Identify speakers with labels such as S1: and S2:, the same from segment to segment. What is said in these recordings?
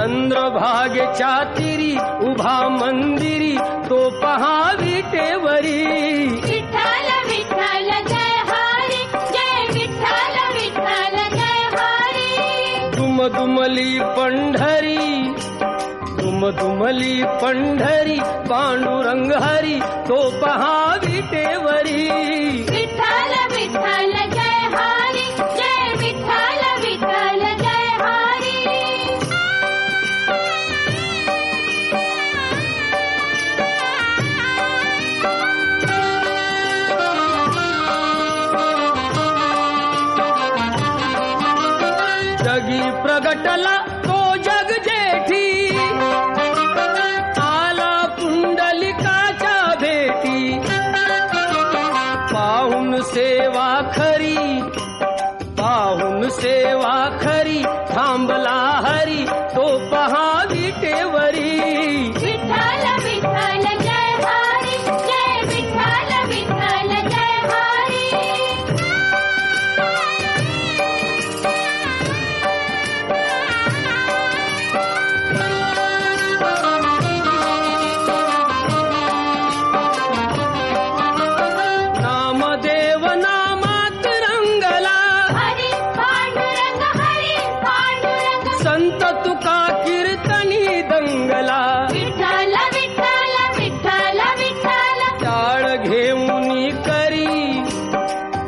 S1: चंद्रभागेच्या तिरी उभा मंदिरी तो पहा विटेवरी.
S2: विठ्ठल विठ्ठल जय हरी, जय विठ्ठल विठ्ठल जय हरी.
S1: दुमदुमली पंढरी, दुमदुमली पंढरी पांडुरंग हरी तो पहा विटेवरी.
S2: विठ्ठल विठ्ठल जय हरी, जय विठ्ठल विठ्ठल जय हरी.
S1: जगी प्रगटला तो जग जेठी, आला पुंडलिकाच्या भेटी. पाहून सेवा खरी, पाहून सेवा खरी थांबला हरी तो पहा विटेवरी.
S2: विठ्ठल विठ्ठल जय हरी, जय विठ्ठल विठ्ठल जय हरी.
S1: नामदेव नामात रंगला,
S2: हरी पांडुरंग हरी पांडुरंग.
S1: संत तुका कीर्तनी दंगला.
S2: विठ्ठल विठ्ठल विठ्ठल विठ्ठल.
S1: टाळ घेऊनी करी,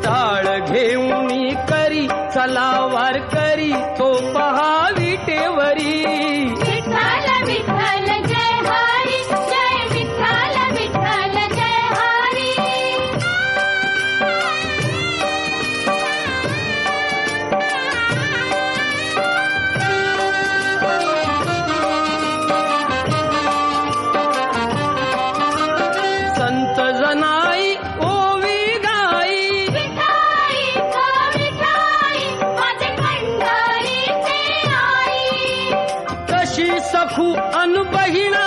S1: टाळ घेऊनी करी चला वार करी तो पहा विटेवरी.
S2: विठ्ठल विठ्ठल जय हरी, जय विठ्ठल विठ्ठल जय हरी.
S1: संत जनाई ओवी गाई,
S2: विठाई ग विठाई माझे पंढरीचे आई.
S1: कशी सखू अन बहिणा